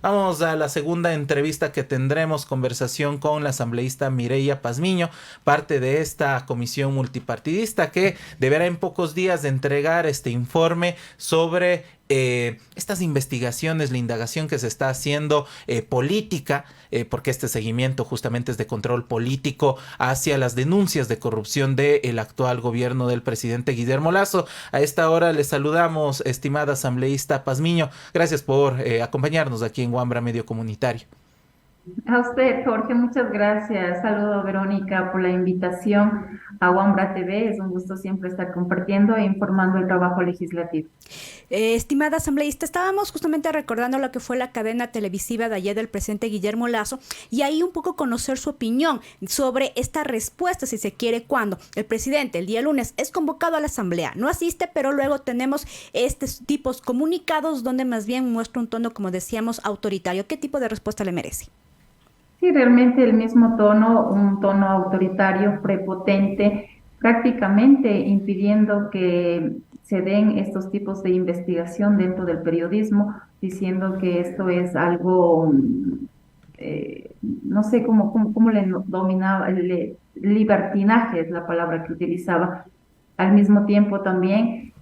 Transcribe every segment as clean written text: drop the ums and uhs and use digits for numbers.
Vamos a la segunda entrevista que tendremos, conversación con la asambleísta Mireia Pazmiño, parte de esta comisión multipartidista que deberá en pocos días de entregar este informe sobre estas investigaciones, la indagación que se está haciendo política, porque este seguimiento justamente es de control político hacia las denuncias de corrupción del actual gobierno del presidente Guillermo Lasso. A esta hora les saludamos, estimada asambleísta Pazmiño. Gracias por acompañarnos aquí en Wambra Medio Comunitario. A usted, Jorge, muchas gracias. Saludo a Verónica por la invitación a Wambra TV. Es un gusto siempre estar compartiendo e informando el trabajo legislativo. Estimada asambleísta, estábamos justamente recordando lo que fue la cadena televisiva de ayer del presidente Guillermo Lasso y ahí un poco conocer su opinión sobre esta respuesta, si se quiere, cuando el presidente el día lunes es convocado a la asamblea, no asiste, pero luego tenemos estos tipos comunicados donde más bien muestra un tono, como decíamos, autoritario. ¿Qué tipo de respuesta le merece? Sí, realmente el mismo tono, un tono autoritario, prepotente, prácticamente impidiendo que se den estos tipos de investigación dentro del periodismo, diciendo que esto es algo, no sé cómo le dominaba, libertinaje es la palabra que utilizaba, al mismo tiempo también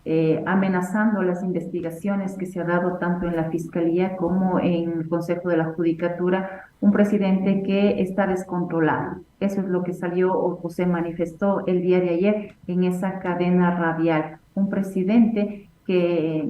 amenazando las investigaciones que se ha dado tanto en la Fiscalía como en el Consejo de la Judicatura, un presidente que está descontrolado. Eso es lo que salió o se manifestó el día de ayer en esa cadena radial. Un presidente que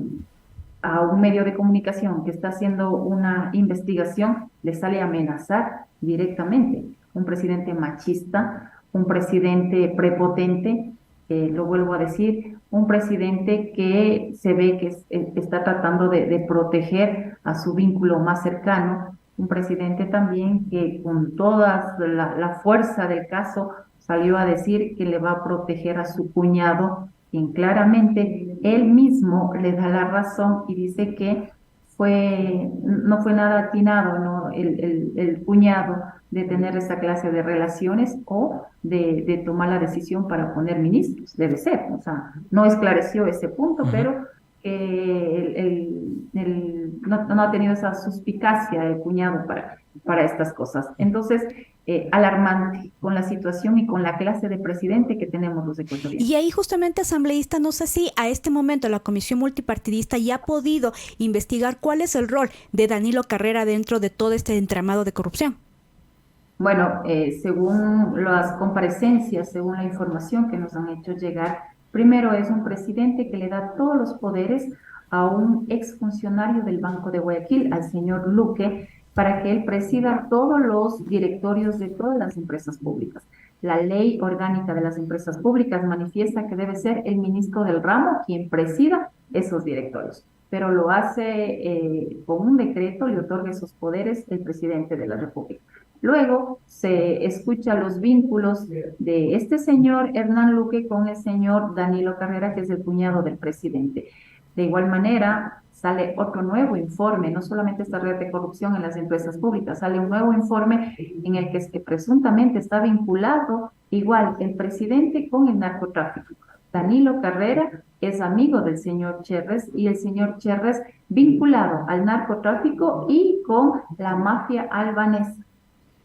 a un medio de comunicación que está haciendo una investigación le sale a amenazar directamente. Un presidente machista, un presidente prepotente, lo vuelvo a decir, un presidente que se ve que está tratando de proteger a su vínculo más cercano, un presidente también que con toda la fuerza del caso salió a decir que le va a proteger a su cuñado, quien claramente él mismo le da la razón y dice que no fue nada atinado, ¿no? El cuñado de tener esa clase de relaciones o de tomar la decisión para poner ministros, debe ser, o sea, no esclareció ese punto, Ujú. pero no ha tenido esa suspicacia el cuñado para estas cosas. Entonces, alarmante con la situación y con la clase de presidente que tenemos los Y ecuatorianos. ahí justamente, asambleísta, no sé si a este momento la comisión multipartidista ya ha podido investigar cuál es el rol de Danilo Carrera dentro de todo este entramado de corrupción. Bueno, según las comparecencias, según la información que nos han hecho llegar, primero es un presidente que le da todos los poderes a un exfuncionario del Banco de Guayaquil, al señor Luque, para que él presida todos los directorios de todas las empresas públicas. La ley orgánica de las empresas públicas manifiesta que debe ser el ministro del ramo quien presida esos directorios, pero lo hace con un decreto, le otorga esos poderes el presidente de la República. Luego se escucha los vínculos de este señor Hernán Luque con el señor Danilo Carrera, que es el cuñado del presidente. De igual manera, sale otro nuevo informe, no solamente esta red de corrupción en las empresas públicas, sale un nuevo informe en el que presuntamente está vinculado igual el presidente con el narcotráfico. Danilo Carrera es amigo del señor Cherres y el señor Cherres vinculado al narcotráfico y con la mafia albanesa.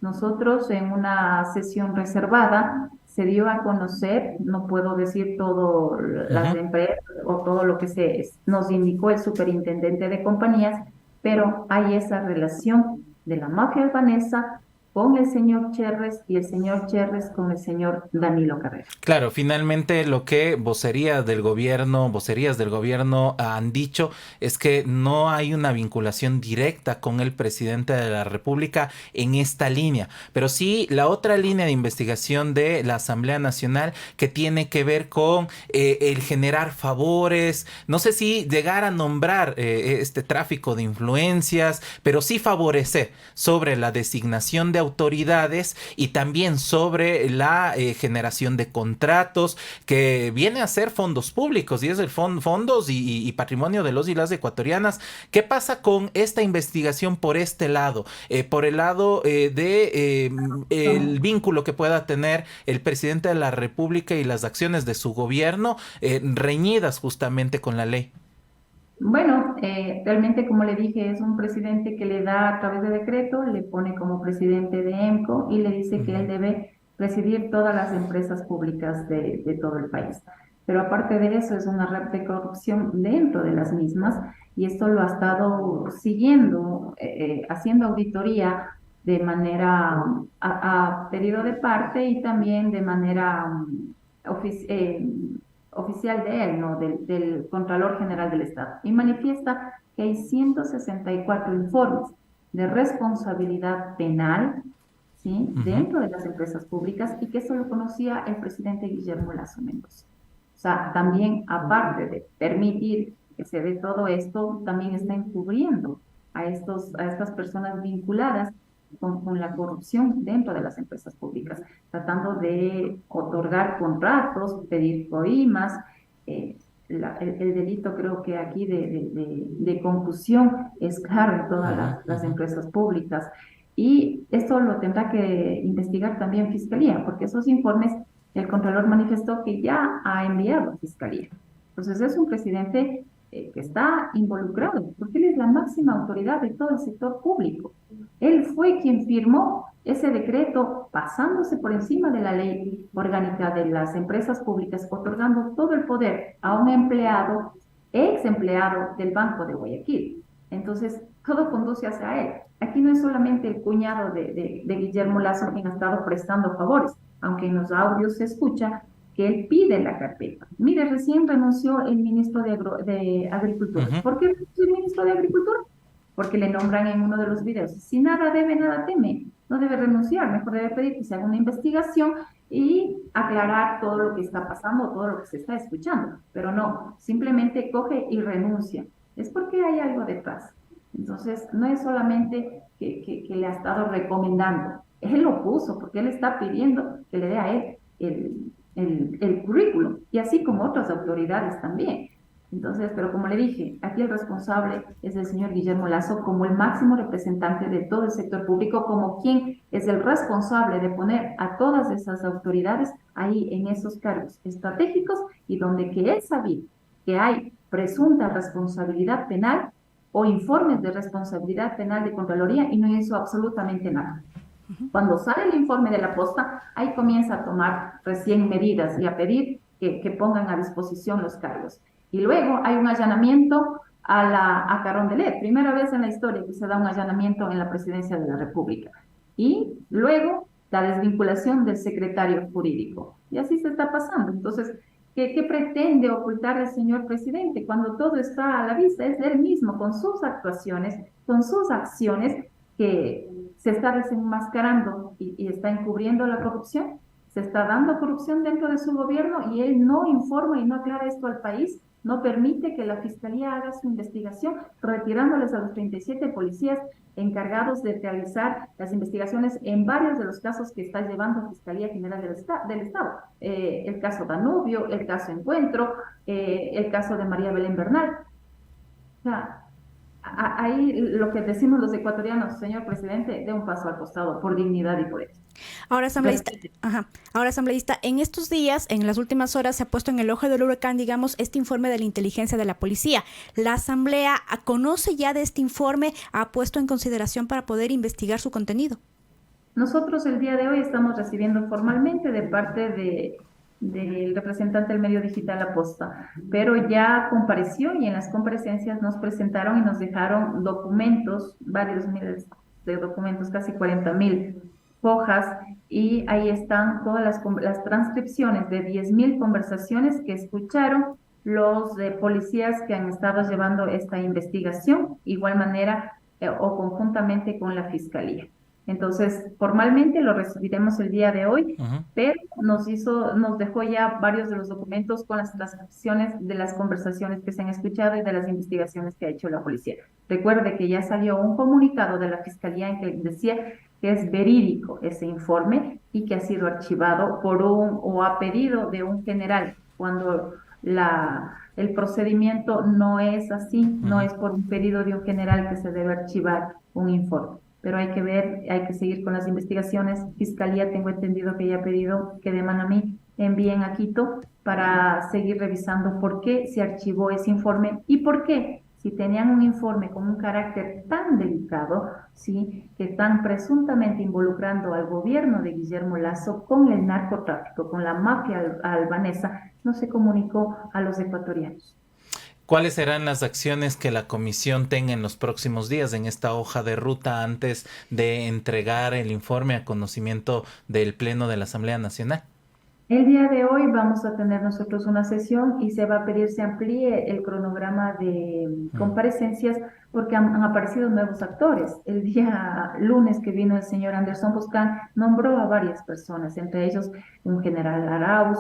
Nosotros en una sesión reservada se dio a conocer, no puedo decir todo las Ujú. empresas o todo lo que nos indicó el superintendente de compañías, pero hay esa relación de la mafia albanesa con el señor Cherres y el señor Cherres con el señor Danilo Carrera. Claro, finalmente lo que vocerías del gobierno han dicho es que no hay una vinculación directa con el presidente de la República en esta línea, pero sí la otra línea de investigación de la Asamblea Nacional que tiene que ver con el generar favores, no sé si llegar a nombrar este tráfico de influencias, pero sí favorecer sobre la designación de autoridades y también sobre la generación de contratos que viene a ser fondos públicos y es el fondos y patrimonio de los y las ecuatorianas. ¿Qué pasa con esta investigación por este lado? Por el lado de el vínculo que pueda tener el presidente de la República y las acciones de su gobierno reñidas justamente con la ley. Bueno, realmente, como le dije, es un presidente que le da a través de decreto, le pone como presidente de EMCO y le dice que él Ujú, debe presidir todas las empresas públicas de todo el país. Pero aparte de eso, es una red de corrupción dentro de las mismas y esto lo ha estado siguiendo, haciendo auditoría de manera a pedido de parte y también de manera oficial de él, ¿no? Del Contralor General del Estado, y manifiesta que hay 164 informes de responsabilidad penal, ¿sí? ujú. Dentro de las empresas públicas y que eso lo conocía el presidente Guillermo Lasso Mendoza. O sea, también aparte de permitir que se dé todo esto, también está encubriendo a estas personas vinculadas con la corrupción dentro de las empresas públicas, tratando de otorgar contratos, pedir coimas. eh, el delito creo que aquí de concusión es claro en todas Ujú, las ujú. empresas públicas. Y esto lo tendrá que investigar también Fiscalía, porque esos informes el Contralor manifestó que ya ha enviado a Fiscalía. Entonces es un presidente que está involucrado, porque él es la máxima autoridad de todo el sector público. Él fue quien firmó ese decreto pasándose por encima de la ley orgánica de las empresas públicas, otorgando todo el poder a un empleado, ex empleado del Banco de Guayaquil. Entonces, todo conduce hacia él. Aquí no es solamente el cuñado de Guillermo Lazo quien ha estado prestando favores, aunque en los audios se escucha que él pide la carpeta. Mire, recién renunció el ministro de Agricultura. Ujú. ¿Por qué renunció el ministro de Agricultura? Porque le nombran en uno de los videos. Si nada debe, nada teme. No debe renunciar, mejor debe pedir que se haga una investigación y aclarar todo lo que está pasando, todo lo que se está escuchando. Pero no, simplemente coge y renuncia. Es porque hay algo detrás. Entonces, no es solamente que le ha estado recomendando. Él lo puso porque él está pidiendo que le dé a él el currículum, y así como otras autoridades también. Entonces, pero como le dije, aquí el responsable es el señor Guillermo Lasso como el máximo representante de todo el sector público, como quien es el responsable de poner a todas esas autoridades ahí en esos cargos estratégicos y donde que él sabía que hay presunta responsabilidad penal o informes de responsabilidad penal de Contraloría y no hizo absolutamente nada. Cuando sale el informe de la posta, ahí comienza a tomar recién medidas y a pedir que pongan a disposición los cargos. Y luego hay un allanamiento a Carondelet, primera vez en la historia que se da un allanamiento en la presidencia de la República. Y luego la desvinculación del secretario jurídico. Y así se está pasando. Entonces, ¿qué pretende ocultar el señor presidente cuando todo está a la vista? Es él mismo, con sus actuaciones, con sus acciones, que se está desenmascarando y está encubriendo la corrupción, se está dando corrupción dentro de su gobierno y él no informa y no aclara esto al país, no permite que la Fiscalía haga su investigación, retirándoles a los 37 policías encargados de realizar las investigaciones en varios de los casos que está llevando Fiscalía General del Estado. El caso Danubio, el caso Encuentro, el caso de María Belén Bernal. O sea, ahí lo que decimos los ecuatorianos, señor presidente, dé un paso al costado por dignidad y por ética. Ahora, asambleísta, ajá. Ahora, asambleísta, en estos días, en las últimas horas, se ha puesto en el ojo del huracán, digamos, este informe de la inteligencia de la policía. ¿La asamblea conoce ya de este informe? ¿Ha puesto en consideración para poder investigar su contenido? Nosotros el día de hoy estamos recibiendo formalmente de parte del representante del medio digital Aposta, pero ya compareció y en las comparecencias nos presentaron y nos dejaron documentos, varios miles de documentos, casi 40.000 hojas, y ahí están todas las transcripciones de 10.000 conversaciones que escucharon los policías que han estado llevando esta investigación, igual manera o conjuntamente con la fiscalía. Entonces, formalmente lo recibiremos el día de hoy, Ujú. pero nos dejó ya varios de los documentos con las transcripciones de las conversaciones que se han escuchado y de las investigaciones que ha hecho la policía. Recuerde que ya salió un comunicado de la Fiscalía en que decía que es verídico ese informe y que ha sido archivado o a pedido de un general, cuando el procedimiento no es así, no Ujú. es por un pedido de un general que se debe archivar un informe. Pero hay que ver, hay que seguir con las investigaciones. Fiscalía, tengo entendido que ya ha pedido que de mano a mí envíen a Quito para seguir revisando por qué se archivó ese informe y por qué si tenían un informe con un carácter tan delicado, ¿sí? Que están presuntamente involucrando al gobierno de Guillermo Lasso con el narcotráfico, con la mafia albanesa, no se comunicó a los ecuatorianos. ¿Cuáles serán las acciones que la comisión tenga en los próximos días en esta hoja de ruta antes de entregar el informe a conocimiento del Pleno de la Asamblea Nacional? El día de hoy vamos a tener nosotros una sesión y se va a pedir se amplíe el cronograma de comparecencias porque han aparecido nuevos actores. El día lunes que vino el señor Anderson Boscan nombró a varias personas, entre ellos un general Arauz,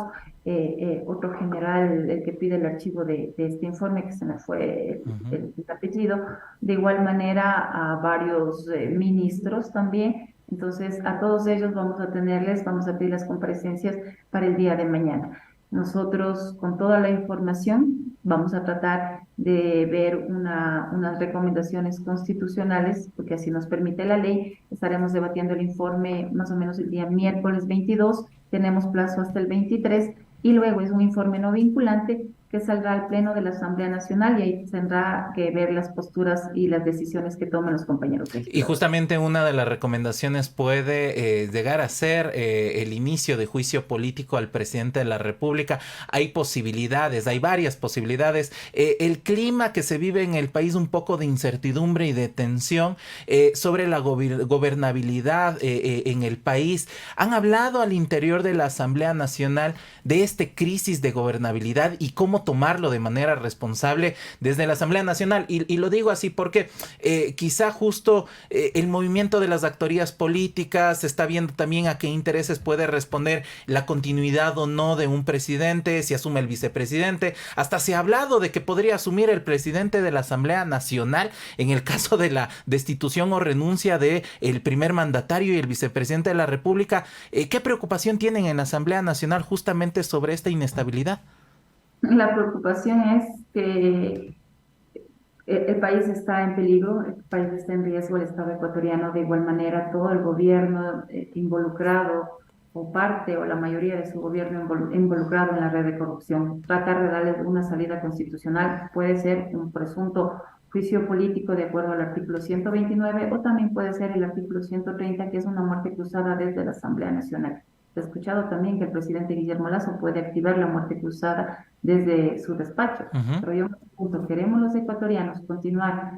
otro general, el que pide el archivo de este informe, que se me fue el apellido, de igual manera a varios ministros también. Entonces, a todos ellos vamos a pedir las comparecencias para el día de mañana. Nosotros, con toda la información, vamos a tratar de ver unas recomendaciones constitucionales, porque así nos permite la ley. Estaremos debatiendo el informe más o menos el día miércoles 22, tenemos plazo hasta el 23, y luego es un informe no vinculante que saldrá al Pleno de la Asamblea Nacional y ahí tendrá que ver las posturas y las decisiones que tomen los compañeros. Y justamente una de las recomendaciones puede llegar a ser el inicio de juicio político al presidente de la República. Hay posibilidades, hay varias posibilidades. El clima que se vive en el país, un poco de incertidumbre y de tensión sobre la gobernabilidad en el país. Han hablado al interior de la Asamblea Nacional de este crisis de gobernabilidad y cómo tomarlo de manera responsable desde la Asamblea Nacional. Y lo digo así porque quizá justo el movimiento de las actorías políticas está viendo también a qué intereses puede responder la continuidad o no de un presidente, si asume el vicepresidente. Hasta se ha hablado de que podría asumir el presidente de la Asamblea Nacional en el caso de la destitución o renuncia de el primer mandatario y el vicepresidente de la República. ¿Qué preocupación tienen en la Asamblea Nacional justamente sobre esta inestabilidad? La preocupación es que el país está en peligro, el país está en riesgo, el Estado ecuatoriano, de igual manera todo el gobierno involucrado, o parte o la mayoría de su gobierno involucrado en la red de corrupción. Tratar de darle una salida constitucional puede ser un presunto juicio político de acuerdo al artículo 129 o también puede ser el artículo 130, que es una muerte cruzada desde la Asamblea Nacional. He escuchado también que el presidente Guillermo Lasso puede activar la muerte cruzada desde su despacho. Pero yo me pregunto, ¿queremos los ecuatorianos continuar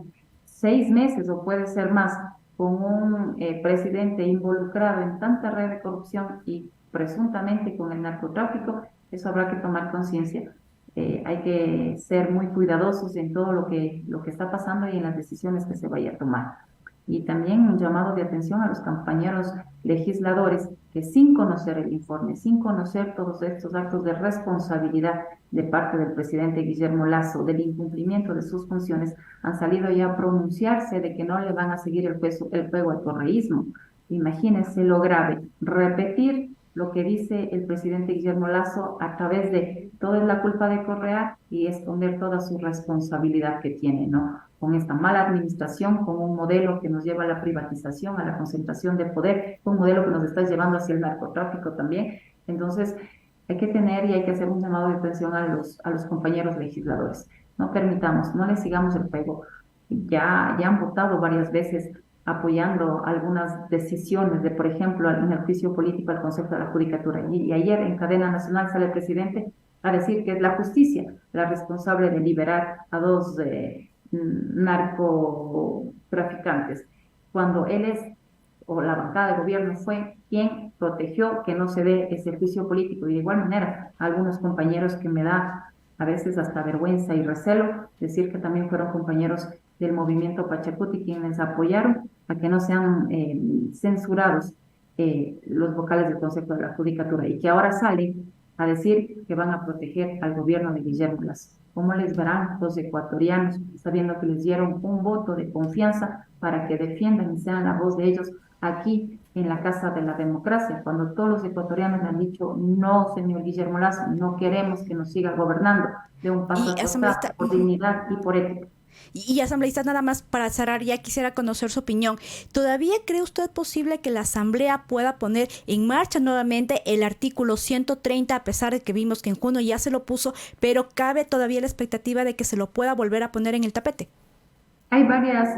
6 meses o puede ser más con un presidente involucrado en tanta red de corrupción y presuntamente con el narcotráfico? Eso habrá que tomar conciencia. Hay que ser muy cuidadosos en todo lo que está pasando y en las decisiones que se vaya a tomar. Y también un llamado de atención a los compañeros legisladores que sin conocer el informe, sin conocer todos estos actos de responsabilidad de parte del presidente Guillermo Lasso, del incumplimiento de sus funciones, han salido ya a pronunciarse de que no le van a seguir el juego al correísmo. Imagínense lo grave, repetir lo que dice el presidente Guillermo Lasso a través de todo es la culpa de Correa y esconder toda su responsabilidad que tiene, ¿no? Con esta mala administración, con un modelo que nos lleva a la privatización, a la concentración de poder, un modelo que nos está llevando hacia el narcotráfico también. Entonces, hay que tener y hay que hacer un llamado de atención a los compañeros legisladores. No permitamos, no les sigamos el juego. Ya han votado varias veces apoyando algunas decisiones de, por ejemplo, en el juicio político al Consejo de la Judicatura. Y ayer en cadena nacional sale el presidente a decir que es la justicia la responsable de liberar a 2 narcotraficantes, cuando él o la bancada de gobierno fue quien protegió que no se dé ese juicio político. Y de igual manera, a algunos compañeros que me da a veces hasta vergüenza y recelo decir que también fueron compañeros del movimiento Pachacuti quienes apoyaron a que no sean censurados los vocales del Consejo de la Judicatura y que ahora salen a decir que van a proteger al gobierno de Guillermo Lasso. ¿Cómo les verán los ecuatorianos sabiendo que les dieron un voto de confianza para que defiendan y sean la voz de ellos aquí en la Casa de la Democracia, cuando todos los ecuatorianos le han dicho no, señor Guillermo Lasso, no queremos que nos siga gobernando, de un paso atrás por dignidad y por ética? Y asambleísta, nada más para cerrar, ya quisiera conocer su opinión. ¿Todavía cree usted posible que la Asamblea pueda poner en marcha nuevamente el artículo 130, a pesar de que vimos que en junio ya se lo puso, pero cabe todavía la expectativa de que se lo pueda volver a poner en el tapete? hay varios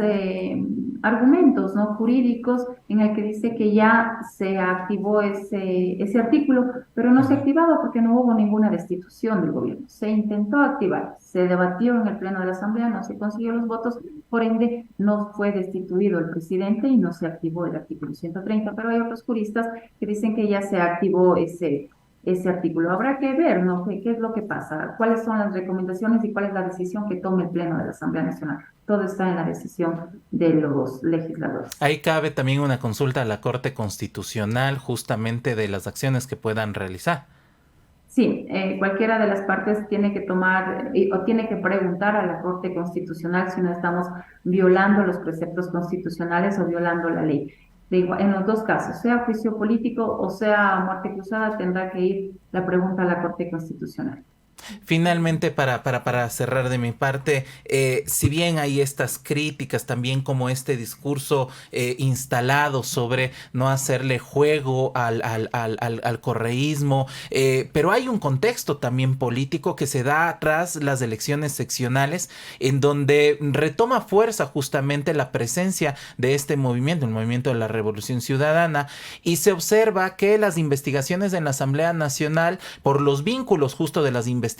argumentos, ¿no?, jurídicos en el que dice que ya se activó ese artículo, pero no se ha activado porque no hubo ninguna destitución del gobierno. Se intentó activar, se debatió en el Pleno de la Asamblea, no se consiguió los votos, por ende no fue destituido el presidente y no se activó el artículo 130, pero hay otros juristas que dicen que ya se activó ese artículo. Habrá que ver, ¿no?, qué es lo que pasa, cuáles son las recomendaciones y cuál es la decisión que tome el Pleno de la Asamblea Nacional. Todo está en la decisión de los legisladores. Ahí cabe también una consulta a la Corte Constitucional justamente de las acciones que puedan realizar. Sí, cualquiera de las partes tiene que tomar o tiene que preguntar a la Corte Constitucional si no estamos violando los preceptos constitucionales o violando la ley. En los dos casos, sea juicio político o sea muerte cruzada, tendrá que ir la pregunta a la Corte Constitucional. Finalmente, para cerrar de mi parte, si bien hay estas críticas, también como este discurso instalado sobre no hacerle juego al correísmo, pero hay un contexto también político que se da tras las elecciones seccionales, en donde retoma fuerza justamente la presencia de este movimiento, el movimiento de la Revolución Ciudadana, y se observa que las investigaciones en la Asamblea Nacional, por los vínculos justo de las investigaciones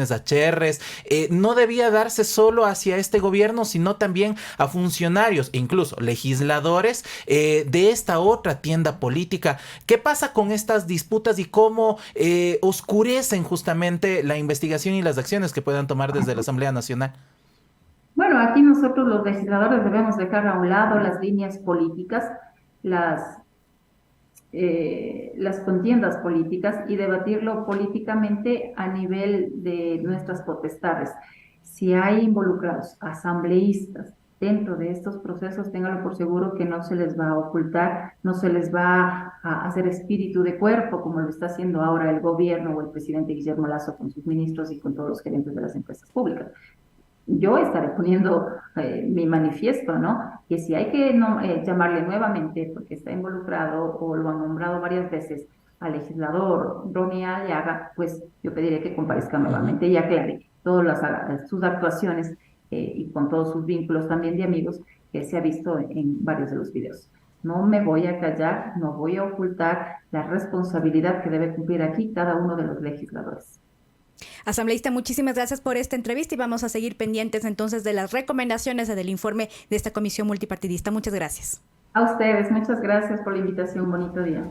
HRs, no debía darse solo hacia este gobierno, sino también a funcionarios, incluso legisladores de esta otra tienda política. ¿Qué pasa con estas disputas y cómo oscurecen justamente la investigación y las acciones que puedan tomar desde la Asamblea Nacional? Bueno, aquí nosotros los legisladores debemos dejar a un lado las líneas políticas, las las contiendas políticas y debatirlo políticamente a nivel de nuestras potestades. Si hay involucrados asambleístas dentro de estos procesos, ténganlo por seguro que no se les va a ocultar, no se les va a hacer espíritu de cuerpo como lo está haciendo ahora el gobierno o el presidente Guillermo Lasso con sus ministros y con todos los gerentes de las empresas públicas. Yo estaré poniendo mi manifiesto, ¿no? Que si hay que llamarle nuevamente, porque está involucrado o lo han nombrado varias veces al legislador Ronnie Aliaga, pues yo pediré que comparezca nuevamente y aclare todas sus actuaciones y con todos sus vínculos también de amigos que se ha visto en varios de los videos. No me voy a callar, no voy a ocultar la responsabilidad que debe cumplir aquí cada uno de los legisladores. Asambleísta, muchísimas gracias por esta entrevista y vamos a seguir pendientes entonces de las recomendaciones del informe de esta comisión multipartidista. Muchas gracias. A ustedes, muchas gracias por la invitación. Bonito día.